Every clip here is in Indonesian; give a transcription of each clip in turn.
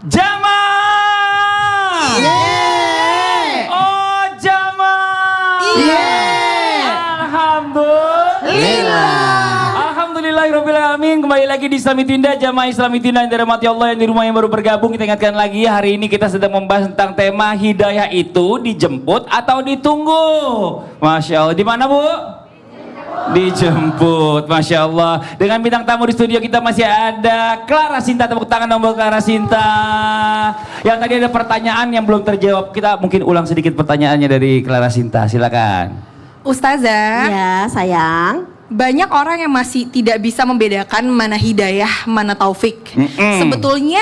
Jamaah. Yeay. Oh jamaah. Yeay. Alhamdulillah. Alhamdulillahirabbil alamin. Kembali lagi di Islamitinda, jamaah Islamitinda yang dirahmati Allah, yang di rumah yang baru bergabung. Kita ingatkan lagi, hari ini kita sedang membahas tentang tema hidayah itu dijemput atau ditunggu. Masya Allah. Di mana, Bu? Dijemput, Masya Allah. Dengan bintang tamu di studio kita masih ada Clara Sinta. Tepuk tangan dong buat Clara Sinta. Yang tadi ada pertanyaan yang belum terjawab. Kita mungkin ulang sedikit pertanyaannya dari Clara Sinta. Silakan. Ustazah, Ya sayang. banyak orang yang masih tidak bisa membedakan mana hidayah, mana taufik. Sebetulnya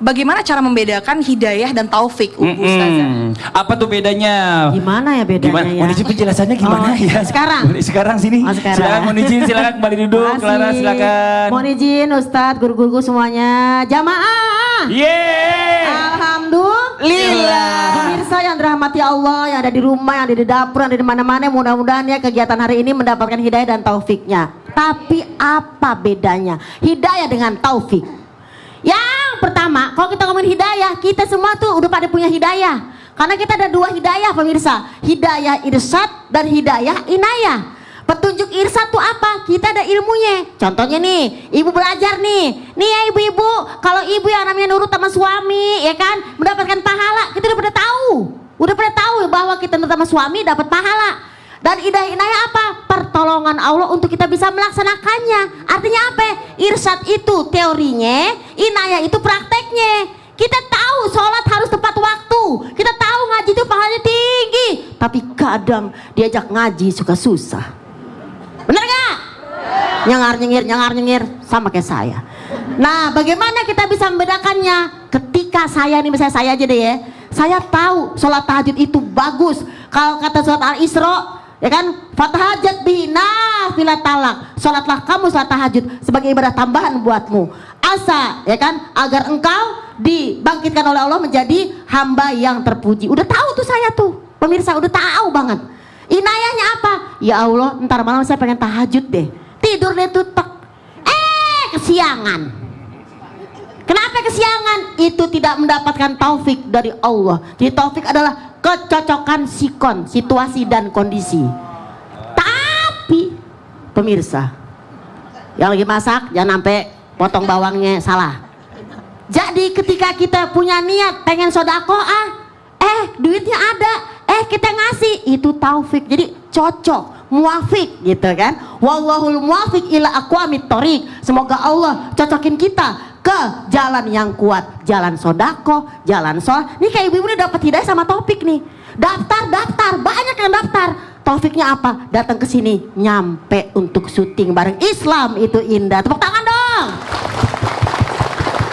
bagaimana cara membedakan hidayah dan taufik, Ustazah? Apa tuh bedanya? Gimana ya bedanya Gimana? ya? Mohon izin penjelasannya gimana ya? Sekarang? Sekarang sini. Oh, sekarang. Silakan mohon izin, silakan kembali duduk. Makasih. Clara silakan. Mohon izin Ustadz, guru-guruku semuanya. Jamaah. Yeay. Alhamdulillah. Pemirsa yang dirahmati Allah, yang ada di rumah, yang ada di dapur, yang ada di mana-mana, mudah-mudahan ya kegiatan hari ini mendapatkan hidayah dan taufiknya. Tapi apa bedanya hidayah dengan taufik? Yang pertama, kalau kita ngomongin hidayah, kita semua tuh udah pada punya hidayah. Karena kita ada dua hidayah pemirsa, hidayah irsyad dan hidayah inayah. Petunjuk irsyad tuh apa? Kita ada ilmunya. Contohnya nih, ibu belajar nih ya ibu-ibu, kalau ibu yang namanya nurut sama suami, ya kan, mendapatkan pahala. Kita udah pada tahu bahwa kita nurut sama suami dapat pahala. Dan hidayah inayah apa? Pertolongan Allah untuk kita bisa melaksanakannya. Artinya apa? Irsyad itu teorinya, inayah itu prakteknya. Kita tahu sholat harus tepat waktu, kita tahu ngaji itu pahalanya tinggi, tapi kadang diajak ngaji suka susah. Bener gak? Nyengar-nyengir sama kayak saya. Nah, bagaimana kita bisa membedakannya? Ketika saya nih, misalnya saya aja deh ya, saya tahu sholat tahajud itu bagus. Kalau kata surat Al-Isra, ya kan, fatahajat bina filat talak, sholatlah kamu sholat tahajud sebagai ibadah tambahan buatmu, asa, ya kan, agar engkau dibangkitkan oleh Allah menjadi hamba yang terpuji. Udah tahu tuh saya tuh pemirsa, udah tahu banget. Inayahnya apa? Ya Allah, ntar malam saya pengen tahajud deh, tidur deh tuh tek, kesiangan. Kenapa kesiangan? Itu tidak mendapatkan taufik dari Allah. Jadi taufik adalah kecocokan sikon, situasi dan kondisi. Tapi pemirsa yang lagi masak jangan sampai potong bawangnya salah. Jadi ketika kita punya niat pengen sodakoah, duitnya ada, kita ngasih, itu taufik. Jadi cocok, muafik gitu kan. Wallahul muafiq ila aqwamit thoriq. Semoga Allah cocokin kita ke jalan yang kuat, jalan sodako, jalan sholat. Nih kayak ibu ini dapat hidayah sama taufik nih. Daftar, banyak yang daftar. Taufiknya apa? Datang ke sini, nyampe untuk syuting bareng. Islam itu indah. Tepuk tangan dong.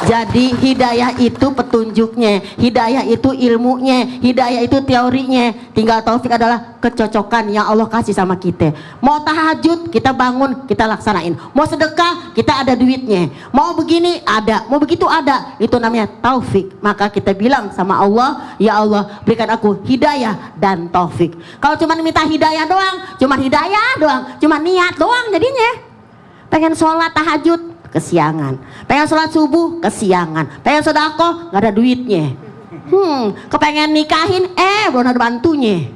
Jadi hidayah itu petunjuknya, hidayah itu ilmunya, hidayah itu teorinya. Tinggal taufik adalah kecocokan yang Allah kasih sama kita. Mau tahajud kita bangun, kita laksanain. Mau sedekah kita ada duitnya. Mau begini ada, mau begitu ada. Itu namanya taufik. Maka kita bilang sama Allah, ya Allah berikan aku hidayah dan taufik. Kalau cuma minta hidayah doang, cuma niat doang jadinya. Pengen sholat tahajud kesiangan, pengen sholat subuh kesiangan, pengen sodako nggak ada duitnya, kepengen nikahin belum ada bantunya,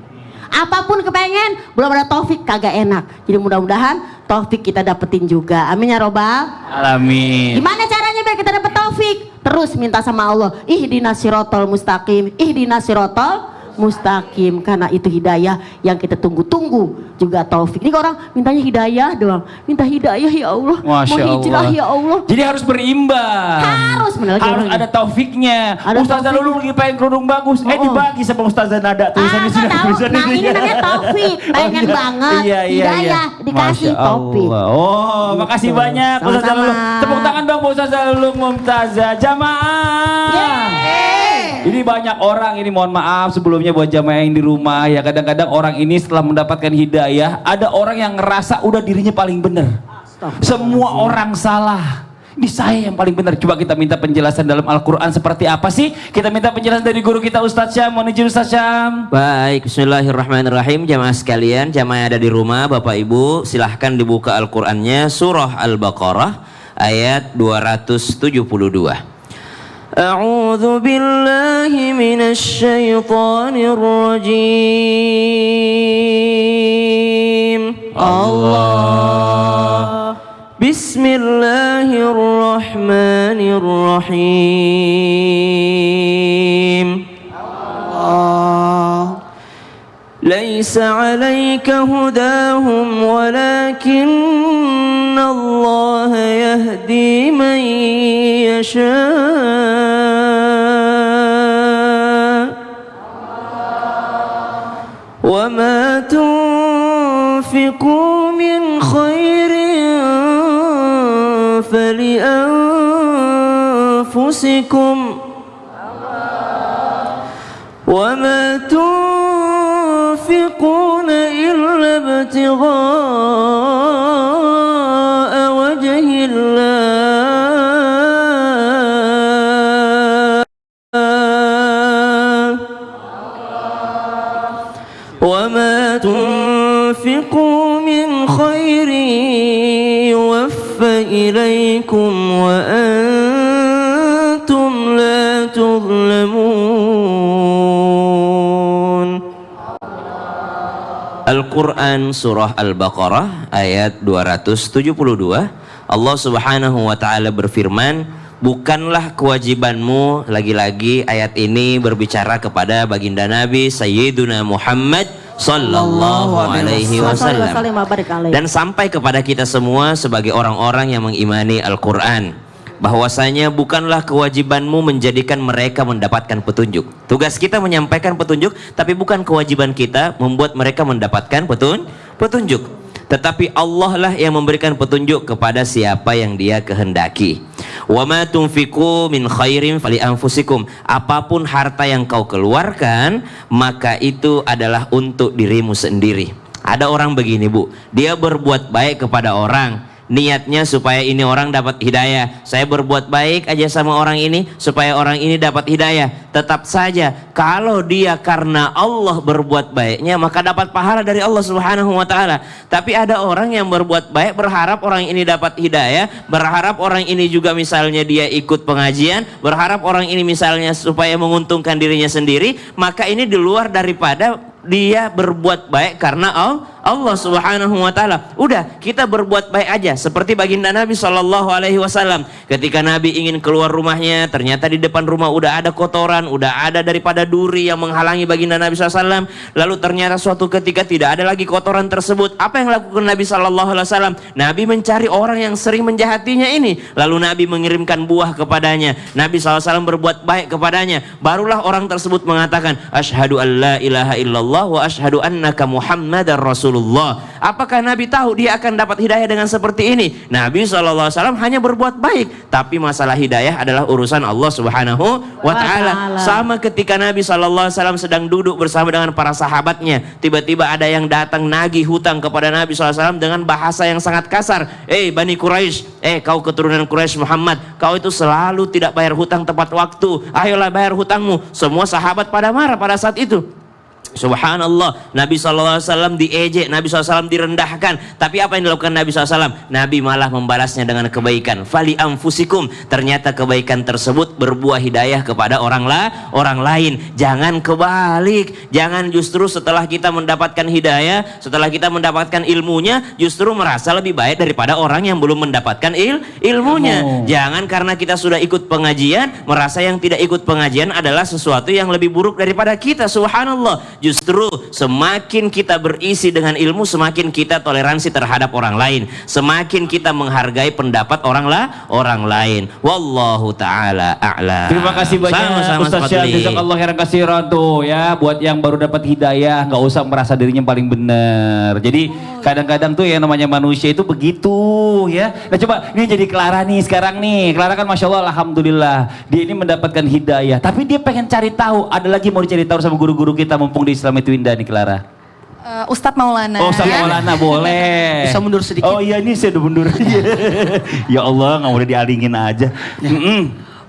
apapun kepengen belum ada taufik, kagak enak. Jadi mudah-mudahan taufik kita dapetin juga, amin ya robbal Alamin. Gimana caranya biar kita dapet taufik? Terus minta sama Allah, ihdinas sirotol mustaqim, ihdinas sirotol mustaqim, karena itu hidayah yang kita tunggu-tunggu, juga taufik. Ini orang mintanya hidayah doang, minta hidayah ya Allah, Masya mau hijrah Allah. ya Allah. Jadi harus berimbang. Harus ada taufiknya. Ada Ustazah taufik. Lulu lagi pengen kerudung bagus, dibagi sama Ustazah Nada. Tulisannya sudah Tahu. Nah ini namanya taufik, pengen banget hidayah dikasih Masya taufik. Allah. Oh, makasih Gitu. banyak Ustazah Sama-sama. Lulu. Tepuk tangan dong buat Ustazah Lulu Mumtazah. Jamaah. Ini banyak orang, ini mohon maaf sebelumnya buat jamaah yang di rumah ya, kadang-kadang orang ini setelah mendapatkan hidayah, ada orang yang ngerasa udah dirinya paling benar. Semua orang salah. Ini saya yang paling benar. Coba kita minta penjelasan dalam Al-Quran seperti apa sih? Kita minta penjelasan dari guru kita Ustadz Syam. Mohon izin Ustadz Syam. Baik, bismillahirrahmanirrahim. Jamaah sekalian, jamaah yang ada di rumah, Bapak Ibu, silahkan dibuka Al-Qurannya, surah Al-Baqarah ayat 272. A'udzu billahi minasy syaithanir rajim. Allah. Bismillahirrahmanirrahim. ليس عليك هداهم ولكن الله يهدي من يشاء وما تنفقوا من خير فلأنفسكم وما تنفقون إلا ابتغاء وجه الله وما تنفقوا من خير يوفى إليكم وأنتم لا تظلمون. Al-Quran Surah Al-Baqarah ayat 272. Allah Subhanahu wa Ta'ala berfirman, bukanlah kewajibanmu, lagi-lagi ayat ini berbicara kepada baginda Nabi Sayyiduna Muhammad Sallallahu Alaihi Wasallam, dan sampai kepada kita semua sebagai orang-orang yang mengimani Al-Quran, bahwasanya bukanlah kewajibanmu menjadikan mereka mendapatkan petunjuk. Tugas kita menyampaikan petunjuk, tapi bukan kewajiban kita membuat mereka mendapatkan petunjuk. Tetapi Allah lah yang memberikan petunjuk kepada siapa yang Dia kehendaki. Wa ma tunfiqu min khairin fali anfusikum. Apapun harta yang kau keluarkan, maka itu adalah untuk dirimu sendiri. Ada orang begini, Bu, dia berbuat baik kepada orang, niatnya supaya ini orang dapat hidayah. Saya berbuat baik aja sama orang ini supaya orang ini dapat hidayah. Tetap saja kalau dia karena Allah berbuat baiknya, maka dapat pahala dari Allah Subhanahu wa Ta'ala. Tapi ada orang yang berbuat baik berharap orang ini dapat hidayah, berharap orang ini juga misalnya dia ikut pengajian, berharap orang ini misalnya supaya menguntungkan dirinya sendiri. Maka ini di luar daripada dia berbuat baik karena Allah Subhanahu wa Ta'ala. Udah, kita berbuat baik aja seperti baginda Nabi Shallallahu Alaihi Wasallam. Ketika Nabi ingin keluar rumahnya, ternyata di depan rumah udah ada kotoran, udah ada daripada duri yang menghalangi baginda Nabi SAW. Lalu ternyata suatu ketika tidak ada lagi kotoran tersebut. Apa yang lakukan Nabi Shallallahu Alaihi Wasallam? Nabi mencari orang yang sering menjahatinya ini. Lalu Nabi mengirimkan buah kepadanya. Nabi SAW berbuat baik kepadanya. Barulah orang tersebut mengatakan, Asyhadu an la ilaha illallah wa asyhadu annaka Muhammadar Rasulullah. Apakah Nabi tahu dia akan dapat hidayah dengan seperti ini? Nabi SAW hanya berbuat baik, tapi masalah hidayah adalah urusan Allah Subhanahu wa Ta'ala. Sama ketika Nabi SAW sedang duduk bersama dengan para sahabatnya, tiba-tiba ada yang datang nagih hutang kepada Nabi SAW dengan bahasa yang sangat kasar. Bani Quraisy, kau keturunan Quraisy Muhammad, kau itu selalu tidak bayar hutang tepat waktu, ayolah bayar hutangmu. Semua sahabat pada marah pada saat itu. Subhanallah, Nabi SAW diejek, Nabi SAW direndahkan. Tapi apa yang dilakukan Nabi SAW? Nabi malah membalasnya dengan kebaikan. Fali anfusikum. Ternyata kebaikan tersebut berbuah hidayah kepada orang lain. Jangan kebalik. Jangan justru setelah kita mendapatkan hidayah, setelah kita mendapatkan ilmunya, justru merasa lebih baik daripada orang yang belum mendapatkan ilmunya. Jangan karena kita sudah ikut pengajian, merasa yang tidak ikut pengajian adalah sesuatu yang lebih buruk daripada kita. Subhanallah. Justru semakin kita berisi dengan ilmu, semakin kita toleransi terhadap orang lain, semakin kita menghargai pendapat orang lain. Wallahu ta'ala a'lam. Terima kasih banyak Ustaz Syah, jazakallahu khairan katsiran tuh ya, buat yang baru dapat hidayah nggak usah merasa dirinya paling benar. Jadi kadang-kadang tuh yang namanya manusia itu begitu ya. Nah coba ini jadi Clara nih sekarang nih. Clara kan Masya Allah, Alhamdulillah dia ini mendapatkan hidayah, tapi dia pengen cari tahu, ada lagi mau dicari tahu sama guru-guru kita mumpung di Islam itu indah nih Clara. Ustadz Maulana. Oh, Ustadz Maulana boleh. Bisa mundur sedikit. Oh iya, ini saya udah mundur. Ya Allah, nggak boleh dialingin aja.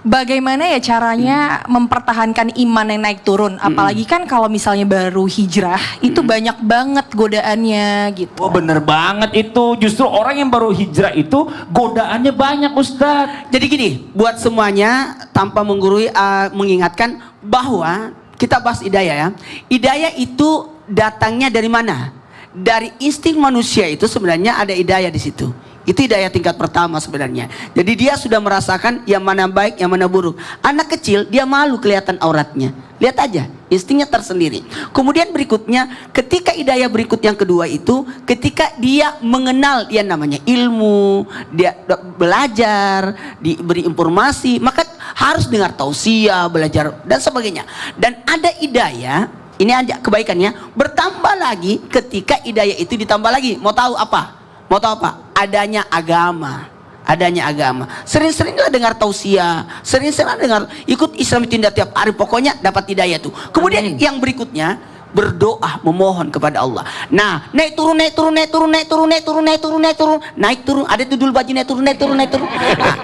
bagaimana ya caranya mempertahankan iman yang naik turun? Apalagi kan kalau misalnya baru hijrah, itu banyak banget godaannya gitu. Oh bener banget itu, justru orang yang baru hijrah itu godaannya banyak Ustadz. Jadi gini, buat semuanya tanpa menggurui, mengingatkan bahwa kita bahas hidayah ya. Hidayah itu datangnya dari mana? Dari insting manusia itu sebenarnya ada hidayah di situ. Itu hidayah tingkat pertama sebenarnya. Jadi dia sudah merasakan yang mana baik, yang mana buruk. Anak kecil dia malu kelihatan auratnya. Lihat aja, instingnya tersendiri. Kemudian berikutnya, ketika hidayah berikut yang kedua itu, ketika dia mengenal yang namanya ilmu, dia belajar, diberi informasi, maka harus dengar tausiah, belajar dan sebagainya. Dan ada hidayah, ini aja kebaikannya, bertambah lagi ketika hidayah itu ditambah lagi. Mau tahu apa? Mau tahu apa? Adanya agama. Adanya agama. Sering-seringlah dengar tausiah, sering-seringlah dengar ikut Islam Tindak tiap hari, pokoknya dapat hidayah tuh. Kemudian yang berikutnya berdoa, memohon kepada Allah. Nah, naik turun, naik turun, naik turun, naik turun, naik turun, naik turun, naik turun, naik turun. Ada tudul baju naik turun, naik turun, naik turun. Nah,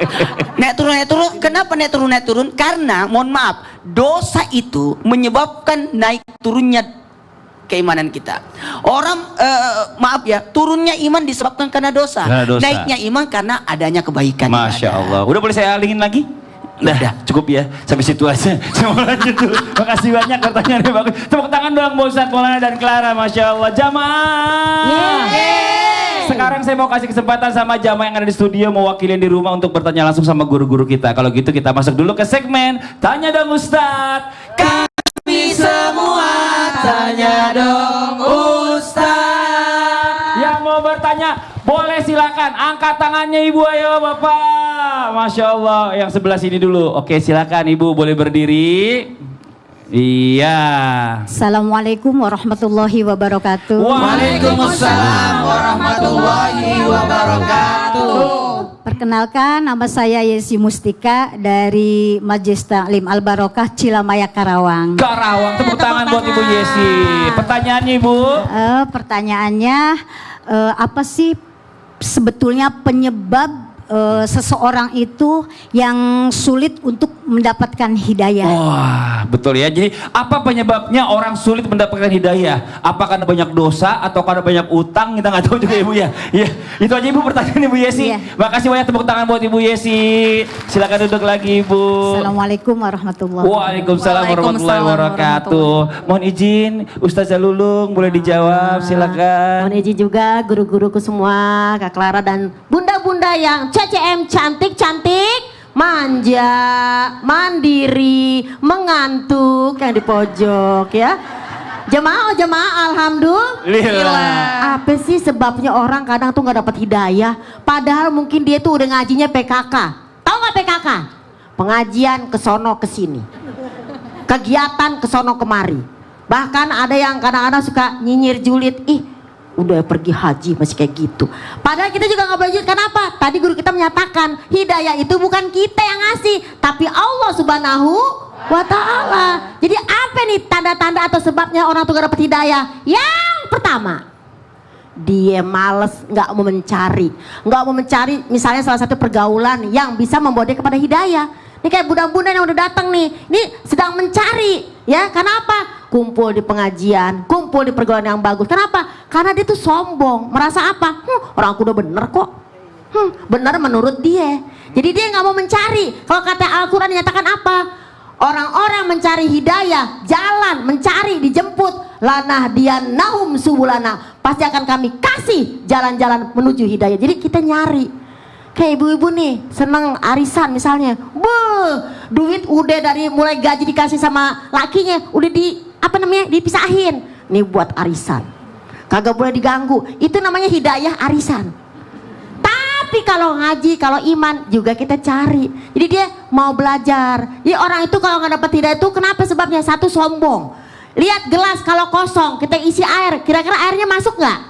naik turun, naik turun. Kenapa naik turun, naik turun? Karena, mohon maaf, dosa itu menyebabkan naik turunnya keimanan kita. Orang maaf ya, turunnya iman disebabkan karena dosa. Naiknya iman karena adanya kebaikan. Masya Allah. Udah boleh saya alingin lagi? Udah, cukup ya. Sampai situ aja. Saya mau lanjut dulu. Makasih banyak, pertanyaannya bagus. Tepuk tangan dong Mbak Ustadz Maulana dan Clara. Masya Allah. Jamaah. Sekarang saya mau kasih kesempatan sama jamaah yang ada di studio mewakili di rumah untuk bertanya langsung sama guru-guru kita. Kalau gitu kita masuk dulu ke segmen Tanya Dong Ustadz. Kami semua tanya dong Ustadz. Yang mau bertanya boleh silakan, angkat tangannya Ibu, ayo Bapak. Masya Allah, yang sebelah sini dulu. Oke, silakan Ibu, boleh berdiri. Iya. Assalamualaikum warahmatullahi wabarakatuh. Waalaikumsalam warahmatullahi wabarakatuh. Perkenalkan, nama saya Yesi Mustika dari Majelis Taklim Al Barokah Cilamaya Karawang. Karawang, tepuk tangan buat Ibu Yesi. Pertanyaannya Ibu? Pertanyaannya, apa sih sebetulnya penyebab seseorang itu yang sulit untuk mendapatkan hidayah? Wah, betul ya. Jadi apa penyebabnya orang sulit mendapatkan hidayah? Apakah karena banyak dosa atau karena banyak utang? Kita nggak tahu juga Ibu ya. Iya, itu aja Ibu pertanyaan Ibu Yesi. Iya. Makasih banyak, tepuk tangan buat Ibu Yesi. Silakan duduk lagi Ibu. Assalamualaikum warahmatullahi wabarakatuh. Waalaikumsalam warahmatullahi wabarakatuh. Mohon izin Ustazah Lulung boleh dijawab, silakan. Mohon izin juga guru-guruku semua, Kak Clara dan bunda-bunda yang CCM cantik-cantik, manja, mandiri, mengantuk yang di pojok ya. Jemaah, alhamdulillah. Apa sih sebabnya orang kadang tuh nggak dapat hidayah? Padahal mungkin dia tuh udah ngajinya PKK. Tahu nggak PKK? Pengajian kesono kesini, kegiatan kesono kemari. Bahkan ada yang kadang-kadang suka nyinyir julid, ih udah pergi haji masih kayak gitu. Padahal kita juga nggak belajar. Kenapa? Tadi guru kita menyatakan hidayah itu bukan kita yang ngasih, tapi Allah Subhanahu wa Ta'ala. Jadi apa nih tanda-tanda atau sebabnya orang tuh gak dapat hidayah? Yang pertama, dia males, nggak mau mencari misalnya salah satu pergaulan yang bisa membawa dia kepada hidayah. Ini kayak bunda-bunda yang udah datang nih, ini sedang mencari ya. Kenapa? Kumpul di pengajian, kumpul di pergaulan yang bagus. Kenapa? Karena dia tuh sombong, merasa apa? Orang aku udah bener kok. Bener menurut dia. Jadi dia nggak mau mencari. Kalau kata Al-Quran dinyatakan apa? Orang-orang mencari hidayah, jalan mencari, dijemput. Lanah dia naum subulana, pasti akan kami kasih jalan-jalan menuju hidayah. Jadi kita nyari. Kayak ibu-ibu nih seneng arisan misalnya, duit udah dari mulai gaji dikasih sama lakinya udah dipisahin. Nih buat arisan, kagak boleh diganggu. Itu namanya hidayah arisan. Tapi kalau ngaji, kalau iman juga kita cari. Jadi dia mau belajar. Jadi orang itu kalau nggak dapat hidayah itu kenapa sebabnya? Satu, sombong. Lihat gelas kalau kosong kita isi air, kira-kira airnya masuk nggak?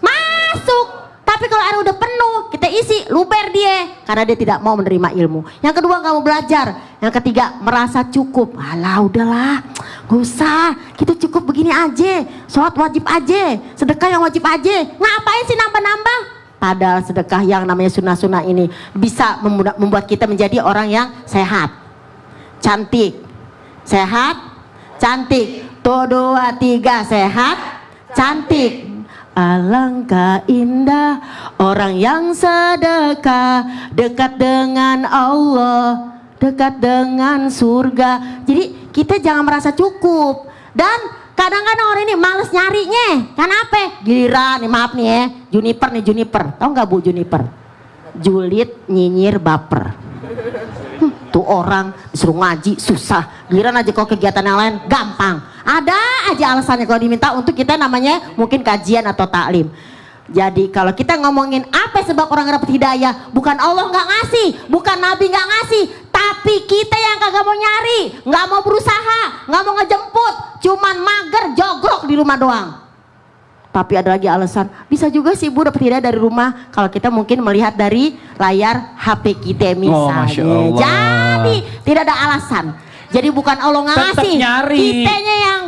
Masuk. Tapi kalau air udah penuh, kita isi, luber dia. Karena dia tidak mau menerima ilmu. Yang kedua, nggak mau belajar. Yang ketiga, merasa cukup. Alah, udahlah, gak usah. Kita cukup begini aja. Sholat wajib aja. Sedekah yang wajib aja. Ngapain sih nambah-nambah? Padahal sedekah yang namanya sunnah-sunnah ini bisa membuat kita menjadi orang yang sehat. cantik. Sehat, cantik. Tuh 2, 3, sehat, cantik. Alangkah indah orang yang sedekah, dekat dengan Allah, dekat dengan surga. Jadi kita jangan merasa cukup. Dan kadang-kadang orang ini males nyarinya. Kenapa? Giliran nih, maaf nih ya, Juniper. Tahu nggak Bu Juniper? Julid, nyinyir, baper. Tuh orang disuruh ngaji susah, giliran aja kalau kegiatan yang lain gampang. Ada aja alasannya kalau diminta untuk kita namanya mungkin kajian atau taklim. Jadi kalau kita ngomongin apa sebab orang nggak dapat hidayah, bukan Allah nggak ngasih, bukan Nabi nggak ngasih, tapi kita yang kagak mau nyari, nggak mau berusaha, nggak mau ngejemput, cuman mager jogrok di rumah doang. Tapi ada lagi alasan, bisa juga sih Bu dapat hidayah dari rumah kalau kita mungkin melihat dari layar HP kita misalnya. Masya Allah. Jadi tidak ada alasan. Jadi bukan Allah nggak Tetap ngasih, nyari. kitanya yang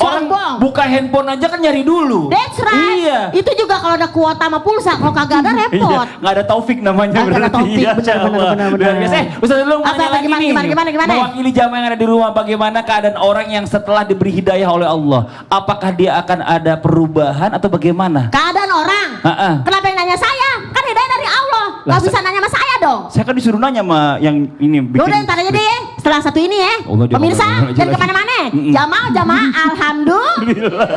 orang sombong. buka handphone aja kan nyari dulu. That's right. Iya. Itu juga kalau ada kuota sama pulsa, kalau kagak ada repot. Iya, nggak ada taufik namanya Nggak ada berarti. taufik, Iya, benar, Masya Allah. benar. Luar biasa. Ustaz dulu mau Apa, nanya lagi nih. gimana? Mewakili jamaah yang ada di rumah, bagaimana keadaan orang yang setelah diberi hidayah oleh Allah? Apakah dia akan ada perubahan atau bagaimana? Keadaan orang. Ha-ha. Kenapa yang nanya saya? Kan hidayah dari Allah. Lah, Gak bisa nanya sama saya dong. Saya kan disuruh nanya sama yang ini bikin. Udah ntar aja deh ya. Setelah satu ini ya. Allah, dia Pemirsa ngomong jangan lagi. kemana-mana. Jamaah alhamdulillah.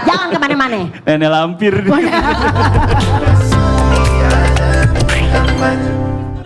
Jangan kemana-mana. Nenek lampir. Tiada aman